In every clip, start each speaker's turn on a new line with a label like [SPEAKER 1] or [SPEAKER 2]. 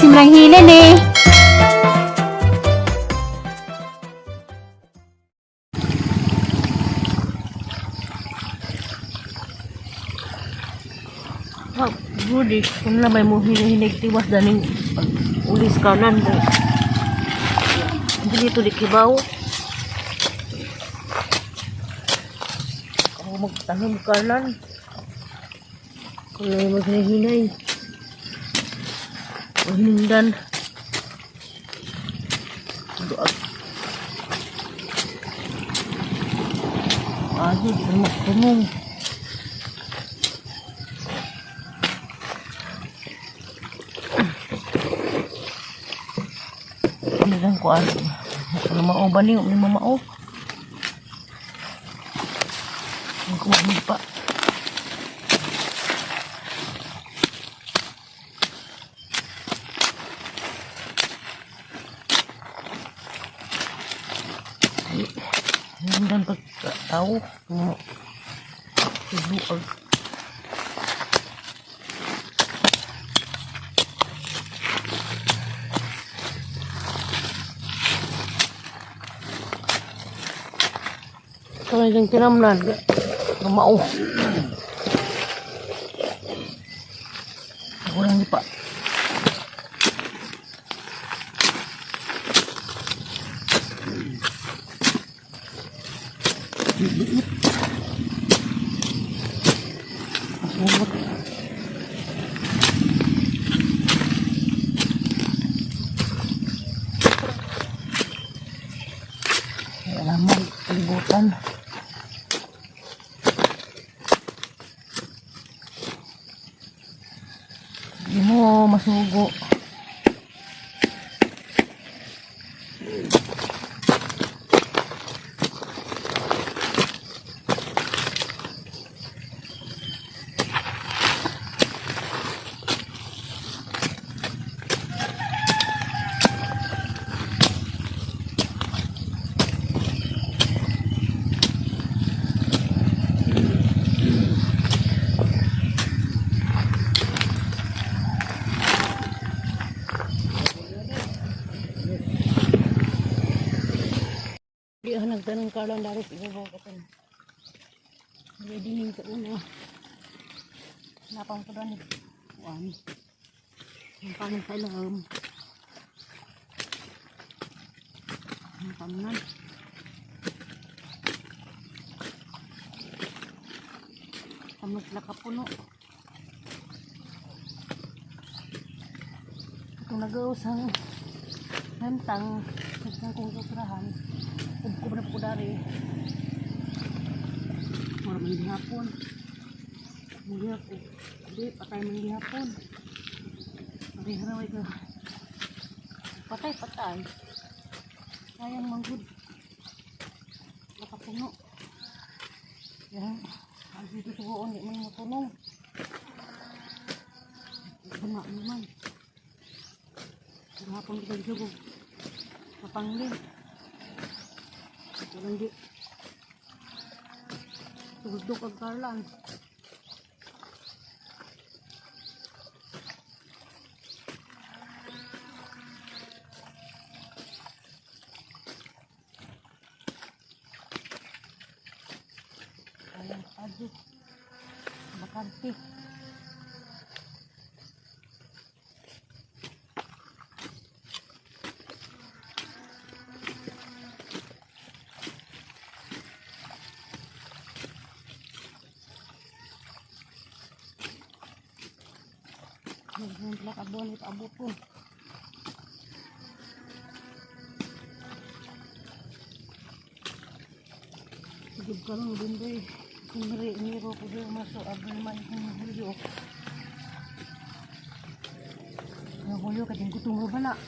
[SPEAKER 1] Simrang hila ni.
[SPEAKER 2] Wah, budi kung na may mo hinihinig tiwas daning ulis kanan ko. Dito di kibaw. Ako magtanong kanan. Kung may maghihinay. Hindan. Doag. Aduh, di magtanong. Ko ano mauban ni mamao. Ang kumain pa. Hindan pagkatao. Ibuag. Ito na yung tinamnan. Gamao. Kurang pa. Masumot. Alaman, kalibutan. Hindi mo masugo. Di ako nagtanong kalang dari ibabaw ka tan. Ready ning sa una. Napang ko doon. One. Ang panin sa ilahom. Ang paminan. Kami sila kapuno. Itong nag-uusang hentang hentang kong sutrahan. Ko na po dari. Maraming dihapon. Manggihapon. Hindi, patay manggihapon. Mariharaway ka. Patay. Sayang manggod. Nakapuno. Yan. Ang dito sugoon, di man matunong. Buna naman. Dihapon kita disugog. Kapangling. Hindi tugdok ang karlan. Ayang adyo bakante. Nagbuntla ka doon ito abutong. Sigib ka lang din doy. Kung niro ko doon masuk abang man kung hulyo. Ang hulyo kading kutong bala.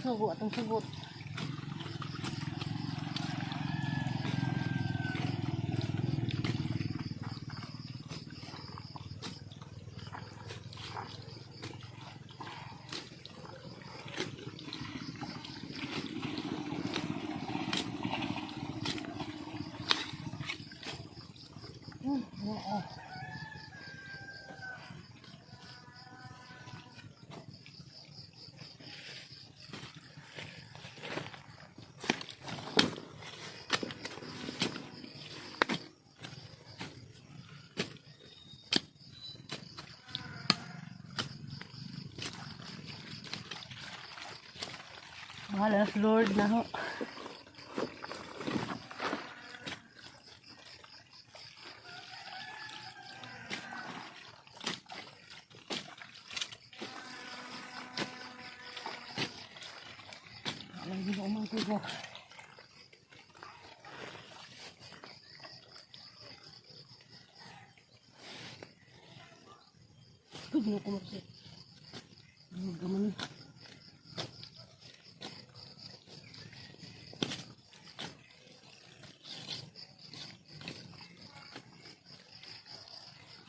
[SPEAKER 2] Sugo atong sugot. Bahala sa Lord na ho. Alam din ako man ko. Pwede ko kumapsi. Gaman.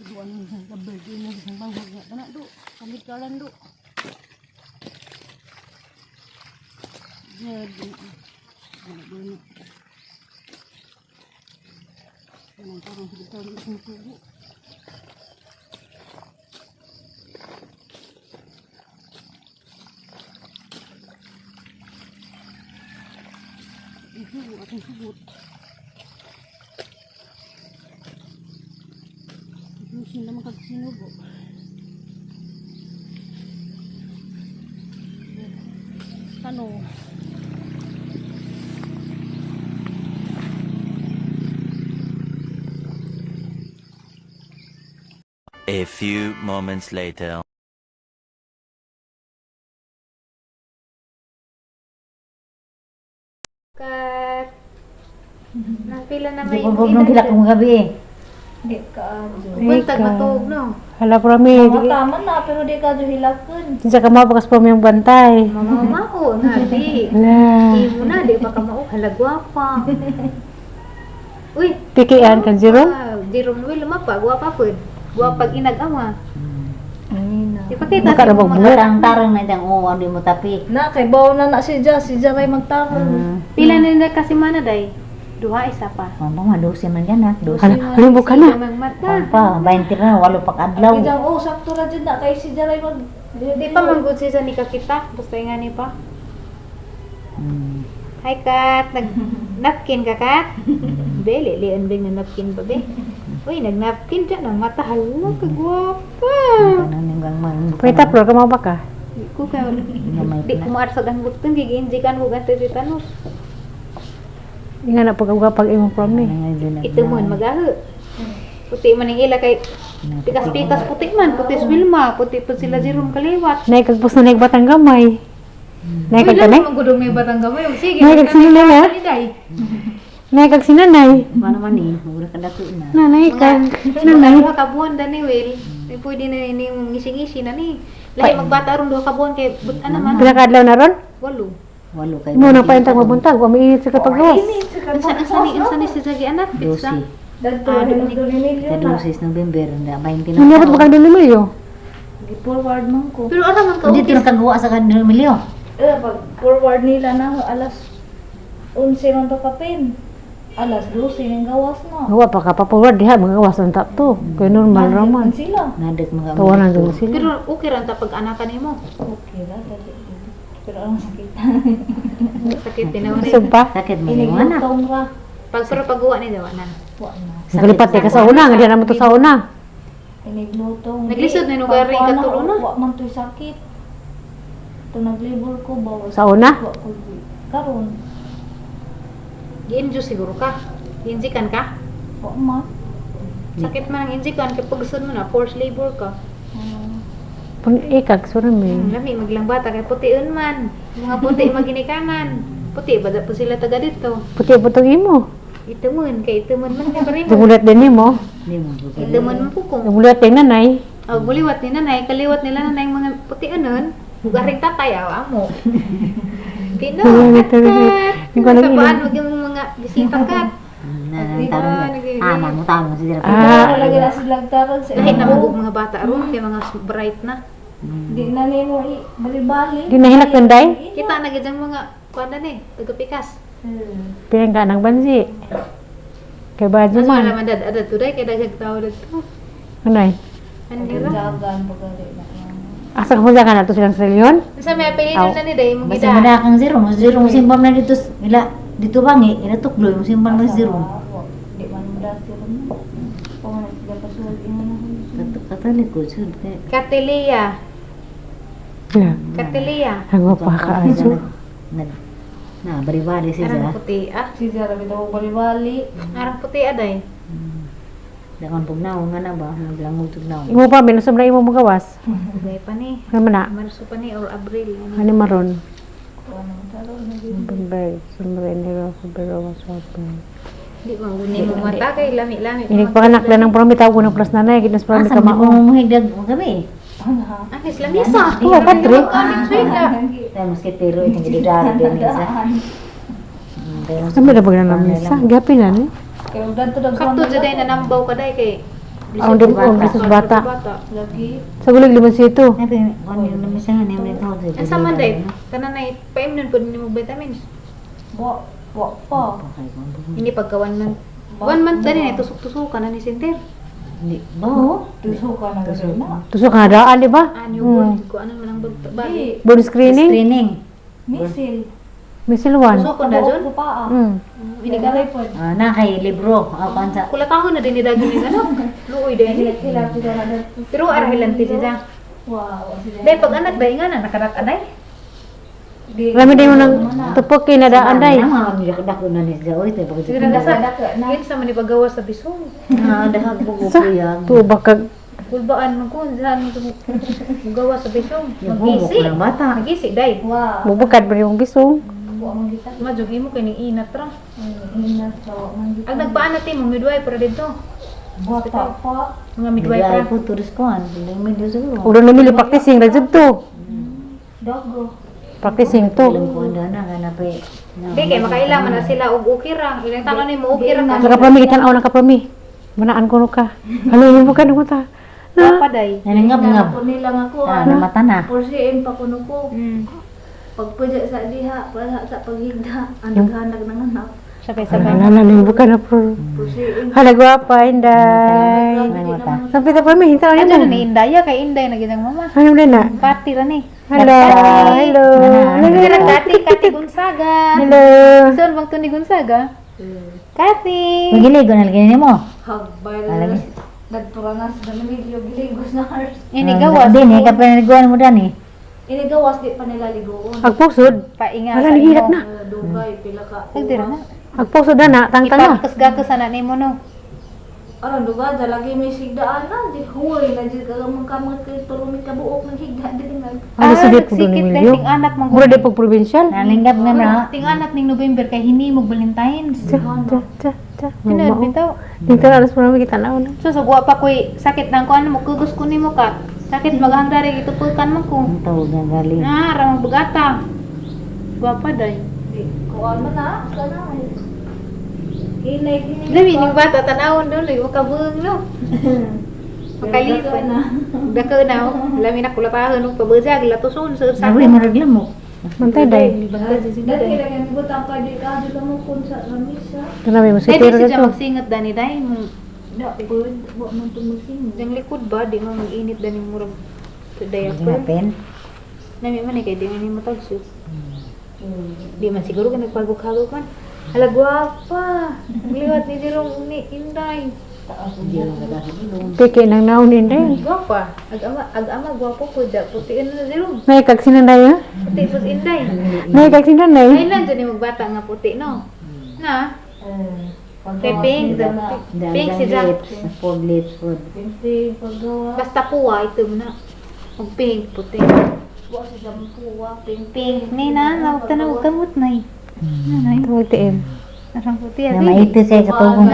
[SPEAKER 2] Duan ng kabel din ng isang banghag nga tanak do. Kamit kalan do. Jadi ano doon. Ano parang dito ng isang tubo. Itu akan subut. Musim naman kagsinubo. Ano?
[SPEAKER 1] A few moments later.
[SPEAKER 3] Kat. Napila na
[SPEAKER 4] Di
[SPEAKER 3] may
[SPEAKER 4] ko nung hilak kong gabi eh.
[SPEAKER 3] Di ka. Buntag matog no.
[SPEAKER 2] Hala po rami.
[SPEAKER 3] Mga tama na pero di ka jo hilakon.
[SPEAKER 2] Sa kamabakas pa yung bantay.
[SPEAKER 3] Mama ko nabi.
[SPEAKER 2] Hala.
[SPEAKER 3] Imo na di pa ka mao halagwapa. Uy,
[SPEAKER 2] Pikian kan Jerome?
[SPEAKER 3] Jerome Will lumapa gwapa pud. Gwapa inag-ama. Di pa kita
[SPEAKER 2] Baka na magbuhat.
[SPEAKER 4] Tarang-tarang na dyan, di mo tapi.
[SPEAKER 5] Na, kay bawa na si Ja ray magtarong.
[SPEAKER 3] Pila na nila kasi mana day. Duha isa pa.
[SPEAKER 4] Mama, madusi man dyan ha. Dusi.
[SPEAKER 2] Hala, buka na.
[SPEAKER 3] Mang mata.
[SPEAKER 4] Pa, 20 na, walo pag adlaw.
[SPEAKER 5] Kijang, sakto ra dyan na, kay si Ja ray mag...
[SPEAKER 3] Di pa manggod siya ni kakita. Basta nga ni pa.
[SPEAKER 4] Hmm.
[SPEAKER 3] Hi Kat, nag-napkin ka Kat? Be, lian bing na napkin ba be? Uy, nag-napkin dyan ang mata. Hala, kagwapa.
[SPEAKER 4] Tanang ninggang man.
[SPEAKER 2] Pwita pro ka ba ka?
[SPEAKER 3] Di ko kayo. Di ko maarsag ang button. Giginjikan mo ganito si Tanos.
[SPEAKER 2] Nga na pag imong prom ni.
[SPEAKER 3] Ito mo, mag-aho. Puti man ang ila kay pikas-pikas puti man. Puti si Wilma. Puti po sila Jerome kaliwat.
[SPEAKER 2] Nay kagpus na batang gamay. Nay
[SPEAKER 3] Uy,
[SPEAKER 2] kag kanay.
[SPEAKER 3] lang magudong may batang gamay. Sige,
[SPEAKER 2] Nay kag sinanay na. Nay kag sinanay.
[SPEAKER 4] Paano man eh, mura ka dato na.
[SPEAKER 2] Nanay kag
[SPEAKER 3] Sinanay. Mga kabuan da ni Will. Pwede na ini ngisi-ngisi na ni. Lahi magbata ron 2 kabuan kay buta naman.
[SPEAKER 2] Pila ka adlaw na ron?
[SPEAKER 3] 8.
[SPEAKER 4] Walo kayo.
[SPEAKER 2] Mo nang paintang mabuntag, wa miinit sa kapagwas.
[SPEAKER 3] Unsa ni si Zagi anak? Pizza.
[SPEAKER 4] Dosi.
[SPEAKER 5] Dagto na ng 2 milyon
[SPEAKER 4] Sa
[SPEAKER 5] na.
[SPEAKER 4] 12 November, na 20
[SPEAKER 2] Hindi
[SPEAKER 4] na.
[SPEAKER 2] ako bakang 2 milyo.
[SPEAKER 5] Gi-forward man ko.
[SPEAKER 3] Pero ara man ka
[SPEAKER 4] Dito na kagawa sa kanil milyo.
[SPEAKER 5] Pag forward nila na, alas 11 man to kapin. Alas 12 ng gawas na.
[SPEAKER 2] Wa pa ka pa-forward diha mga wasan tap to. Kay normal
[SPEAKER 5] Nandun
[SPEAKER 2] raman.
[SPEAKER 5] sila.
[SPEAKER 4] Nadak mga
[SPEAKER 2] Tawanan din sila.
[SPEAKER 3] Pero okay ra ta pag anakan nimo.
[SPEAKER 5] Okay ra, dali. Pero ang sakit.
[SPEAKER 3] Sakit tinawan ni.
[SPEAKER 2] Sumpa.
[SPEAKER 4] Sakit mo yung anak.
[SPEAKER 5] Iniglutong ra.
[SPEAKER 3] Pag pero pagguwa ni dawa na.
[SPEAKER 5] Wa na.
[SPEAKER 2] Nagalipat ka sa una, nga di na mo to sa una.
[SPEAKER 5] Iniglutong.
[SPEAKER 3] Naglisod na yung lugar rin katulo na.
[SPEAKER 5] Wa man to'y sakit. Ito naglibor ko ba?
[SPEAKER 2] Sa una?
[SPEAKER 5] Wa ko karon.
[SPEAKER 3] Gi-injure siguro ka. Injikan ka.
[SPEAKER 5] Wa man.
[SPEAKER 3] Sakit man ang injikan kay pagusod mo na forced labor ka.
[SPEAKER 2] Pang ikag surami.
[SPEAKER 3] Lami maglang bata kay putiun man. Mga puti maginikanan. Puti ba po sila taga dito?
[SPEAKER 2] Puti putong imo.
[SPEAKER 3] Itumun kay itumun man kay parimo.
[SPEAKER 2] Dumulat din nimo.
[SPEAKER 4] Hindi mo ko.
[SPEAKER 3] Itumun man pukong.
[SPEAKER 2] Dumulat kay nanay.
[SPEAKER 3] Oh, buliwat ni nanay, kaliwat nila nanay mga puti anon. Garing tatay amo. Pino, kat. Sabaan mo yung mga bisita kat.
[SPEAKER 4] Tarong niya. Ana mo tama mo siya.
[SPEAKER 5] Lagi na sila karon sa
[SPEAKER 3] Kahit na mga bata ron, kay mga bright na.
[SPEAKER 5] Di na nimo bali-bali.
[SPEAKER 2] Ginahinak nanday.
[SPEAKER 3] Kita na gyud mga kuanda ni, taga-pikas.
[SPEAKER 2] Pirang ka nang bansi. Kay baji
[SPEAKER 3] Mas
[SPEAKER 2] man.
[SPEAKER 3] malaman dad ada tuday kay daghag tao dito.
[SPEAKER 2] Anay.
[SPEAKER 3] Anira.
[SPEAKER 5] Dagan pagali na.
[SPEAKER 2] Asa ka mo ka na to silang trilyon?
[SPEAKER 3] Sa may apelyido na ni day mo
[SPEAKER 4] Basta
[SPEAKER 3] gida.
[SPEAKER 4] muna kang zero. Mas zero mo simbam na dito. Dito bangi. Ina tuklo. Mo simbam na zero.
[SPEAKER 5] Di man mo dati ron. Kung sila pasulod imo na.
[SPEAKER 4] Katalik ko. Sud kay.
[SPEAKER 3] Katilia.
[SPEAKER 2] Yeah.
[SPEAKER 3] Katilia.
[SPEAKER 2] Ang pa ka aso.
[SPEAKER 4] Nah, bari-bari
[SPEAKER 3] Arang
[SPEAKER 4] siya.
[SPEAKER 3] puti ah.
[SPEAKER 5] Si Zara bitaw bali-bali.
[SPEAKER 3] Arang puti aday.
[SPEAKER 4] Dangan pugnaw nga na ba? Naglangog tugnaw.
[SPEAKER 2] Imo pa minus na imo magawas.
[SPEAKER 3] Ugay pa ni.
[SPEAKER 2] Ano na?
[SPEAKER 3] Marso pa ni or Abril.
[SPEAKER 2] Ano maron?
[SPEAKER 5] Ano taro na
[SPEAKER 2] November, December, Enero, February, March, April.
[SPEAKER 3] Di mo guni mo mata kay lami-lami.
[SPEAKER 2] Inig pa kanak lang ng promi tawag ko ng plus nanay, ginas promi ka
[SPEAKER 4] Asa mo
[SPEAKER 2] mao.
[SPEAKER 4] higdag mo kami?
[SPEAKER 3] Anis lamisa.
[SPEAKER 2] Oo, Patrick.
[SPEAKER 4] Tayo moskitero itong gididari din isa.
[SPEAKER 2] Sabi na pag nanamisa, gapi na ni.
[SPEAKER 5] Kaya ganto dag
[SPEAKER 3] Kapto jud na nambaw kaday kay.
[SPEAKER 2] Ang di mo bisos bata.
[SPEAKER 5] lagi.
[SPEAKER 2] Sa gulig liman sito.
[SPEAKER 4] Nabi, kung yung namisahan yung may tawag sa
[SPEAKER 3] Asa man day? Kananay paimnon pud nimo vitamins.
[SPEAKER 5] Wa pa.
[SPEAKER 3] Hindi pagka 1 month. 1 month na rin, tusok-tusukan na ni Sinter.
[SPEAKER 4] Hindi, bao.
[SPEAKER 5] Tusukan na gano'n na.
[SPEAKER 2] Tusok nga daan, di ba?
[SPEAKER 3] Ano yung ko anong manang bali.
[SPEAKER 2] Bone screening?
[SPEAKER 4] Screening.
[SPEAKER 5] Misil.
[SPEAKER 2] Misil 1.
[SPEAKER 3] Tusok na dyan.
[SPEAKER 5] Ko pa.
[SPEAKER 3] Ini galay po.
[SPEAKER 4] Na kay libro. Ako sa
[SPEAKER 3] Kulatahon na din ni Dagan ni ano. Luoy din.
[SPEAKER 5] Sila na.
[SPEAKER 3] Pero arhilanti siya.
[SPEAKER 5] Wow. Sila.
[SPEAKER 3] Dahil pag anak dahil nga na nakarat anay.
[SPEAKER 2] Lami din mo ng tupok kay nadaan day.
[SPEAKER 4] Mga dako na ni Joy te pag
[SPEAKER 3] Sige na sa Yan sa man ipagawa sa bisong.
[SPEAKER 4] na dahag bugo ko yan.
[SPEAKER 2] Tuba kag
[SPEAKER 3] Kulbaan mo ko saan mo gawa sa bisong.
[SPEAKER 4] Yung bubok
[SPEAKER 3] Magisi.
[SPEAKER 4] ng bata.
[SPEAKER 3] Magisi dahil.
[SPEAKER 5] Wow.
[SPEAKER 2] bubukad ba yung bisong?
[SPEAKER 5] Wa man kita.
[SPEAKER 3] Majugi mo kay ni inat ra.
[SPEAKER 5] Ina so man kita.
[SPEAKER 3] Ang nagpaan natin mo midwife para dito.
[SPEAKER 5] Bata pa.
[SPEAKER 3] Mga midwife
[SPEAKER 4] Midwife
[SPEAKER 3] ra.
[SPEAKER 4] po turis ko an. Hindi medyo siguro.
[SPEAKER 2] Ulo namili practicing ra jud to.
[SPEAKER 5] Dogo.
[SPEAKER 2] Practicing to.
[SPEAKER 4] Alam ko anda na kana pa.
[SPEAKER 3] Di kay makailangan na sila og ukira. Ilang tangan ni mo ukira ka.
[SPEAKER 2] Nakaprami kitan aw nakaprami. Manaan ko no ka. Haluin mo ka no ta.
[SPEAKER 3] Apa day?
[SPEAKER 4] Naningab-ngab.
[SPEAKER 5] Ko nilang ako.
[SPEAKER 4] Ah, namata na.
[SPEAKER 5] Porsiin pa kuno ko.
[SPEAKER 3] Hmm.
[SPEAKER 5] Pagpudya sa diha, para sa paghigda, ang naghanag ng anak.
[SPEAKER 3] Sabay-sabay.
[SPEAKER 2] Nalalim bukan na pro.
[SPEAKER 5] Porsiin.
[SPEAKER 2] Hala gwapa inday. Sampai ta prami hinta
[SPEAKER 3] Ano
[SPEAKER 2] ano
[SPEAKER 3] na ni Indaya kay Inday na gidang mama.
[SPEAKER 2] Ano din na?
[SPEAKER 3] Pati ra ni.
[SPEAKER 2] Hello. Hello.
[SPEAKER 3] Kira Kati Gonzaga.
[SPEAKER 2] Hello.
[SPEAKER 3] Saan bang to ni Gonzaga? Kati.
[SPEAKER 4] Magiligo na lagi nimo.
[SPEAKER 5] Hagbay
[SPEAKER 4] Alagi.
[SPEAKER 5] nagturanas na medyo giligos na heart.
[SPEAKER 3] Ini gawas.
[SPEAKER 4] Din eh kapaniguan mo dani.
[SPEAKER 5] Ini gawas di pa nila ligoon.
[SPEAKER 2] Agpusod.
[SPEAKER 3] Painga
[SPEAKER 2] Wala
[SPEAKER 3] sa
[SPEAKER 2] nihilak
[SPEAKER 3] imo.
[SPEAKER 2] na.
[SPEAKER 5] Dugay pila ka.
[SPEAKER 3] Nagdira na.
[SPEAKER 2] Agpusod na tangtang na.
[SPEAKER 3] Ipakas-gakas na nimo no.
[SPEAKER 5] Aron dugay lagi may sigdaan na di huway na jud ka kamot kay turumi ka buok ng higda din nga.
[SPEAKER 2] Ano sa dito
[SPEAKER 3] nagsikit
[SPEAKER 2] ni
[SPEAKER 3] kay
[SPEAKER 2] Emilio?
[SPEAKER 3] ting anak mong
[SPEAKER 2] Mura di pag provincial.
[SPEAKER 4] Nalinggab nga na.
[SPEAKER 3] Ting anak ning November kay hini mo Valentine's.
[SPEAKER 2] Cha.
[SPEAKER 3] Tinod bitaw.
[SPEAKER 2] Dito alas mo namin kita na una.
[SPEAKER 3] So sa guwa pa koy sakit nang kuan mo kugos ko nimo ka. Sakit maghangdari gitupukan man ko.
[SPEAKER 4] Ang tawag nga galing.
[SPEAKER 3] Ah, ramang bugata. Guwapa day.
[SPEAKER 5] Di kuan man na kana. Kinay
[SPEAKER 3] Lami ning bata tanawon doon lay makabung no. Makalipon na. Daka na lami na kulatahon og pabezag latuson sa
[SPEAKER 4] Sabi mo reglamo.
[SPEAKER 2] Mantay day.
[SPEAKER 5] Dati lang butang ka di ka jud mo kun sa lamisa.
[SPEAKER 2] Tanami mo
[SPEAKER 3] Ay,
[SPEAKER 2] si
[SPEAKER 3] di
[SPEAKER 2] Tiro
[SPEAKER 3] siya
[SPEAKER 2] dito.
[SPEAKER 3] magsingat dani day mo.
[SPEAKER 5] Da bird wa man tumusing.
[SPEAKER 3] Yang likod ba di mo mag-init dani murag sa diaper.
[SPEAKER 4] Ginapin.
[SPEAKER 3] Nami man kay di man mo tagso. Di man siguro ka nagpagok-hagok man. Hala gwapa. Liwat ni Jerome ni Inday.
[SPEAKER 4] Hindi lang nagkakasilong.
[SPEAKER 2] Piki nang naon inday.
[SPEAKER 3] Gwapa. Ag-ama gwapo ko da putiin na Jerome.
[SPEAKER 2] Nay kag sinanday ha?
[SPEAKER 3] Puti pus Inday.
[SPEAKER 2] Nay kag sinanday.
[SPEAKER 3] Ay lang dyan yung magbata nga puti no. Na? Pink, pink si Jack.
[SPEAKER 4] Food lips food.
[SPEAKER 5] Pink paggawa.
[SPEAKER 3] Basta puwa ito mo na. Ang pink, puti.
[SPEAKER 5] Wa sa shampoo wa pink.
[SPEAKER 3] Pink. Nina, nawag ka na huwag kamot na eh. Nanay.
[SPEAKER 2] Tawag tiim.
[SPEAKER 3] Narang puti
[SPEAKER 4] Na
[SPEAKER 3] ah.
[SPEAKER 4] maiti sa katubong.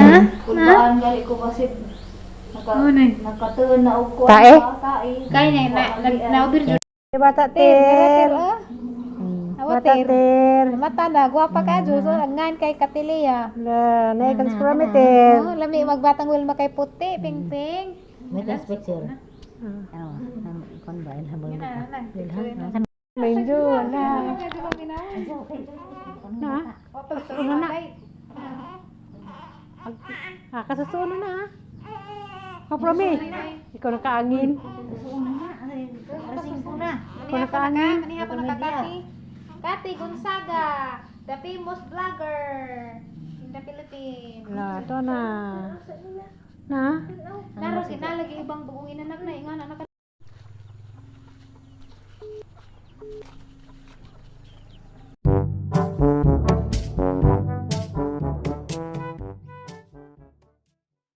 [SPEAKER 5] Kulbaan gali ko kasi
[SPEAKER 3] Ano?
[SPEAKER 5] nakatuon na og kuan.
[SPEAKER 2] Tae?
[SPEAKER 5] Tae.
[SPEAKER 3] Kaya niya, naubir dyan.
[SPEAKER 2] Bata ter. Bata
[SPEAKER 3] Awatir.
[SPEAKER 2] ter.
[SPEAKER 3] Mata na, guwapa ka dyan. So, ngan kay Katilia.
[SPEAKER 2] Na nay kag sprami ter.
[SPEAKER 3] Oh, lami magbatang wilma kay puti, ping ping.
[SPEAKER 4] May tas picture. Ano? Kon ba ilhamon mo ka?
[SPEAKER 2] Medyo na. Na.
[SPEAKER 3] Ano na?
[SPEAKER 2] Kasasuno na. Kaprami. Ikaw nakaangin.
[SPEAKER 3] Ikaw nakaangin. Maniha pa nakakati. Kati Gonzaga, the famous vlogger in the Philippines.
[SPEAKER 2] Na, to na. Na.
[SPEAKER 3] Naroon sinalagi ibang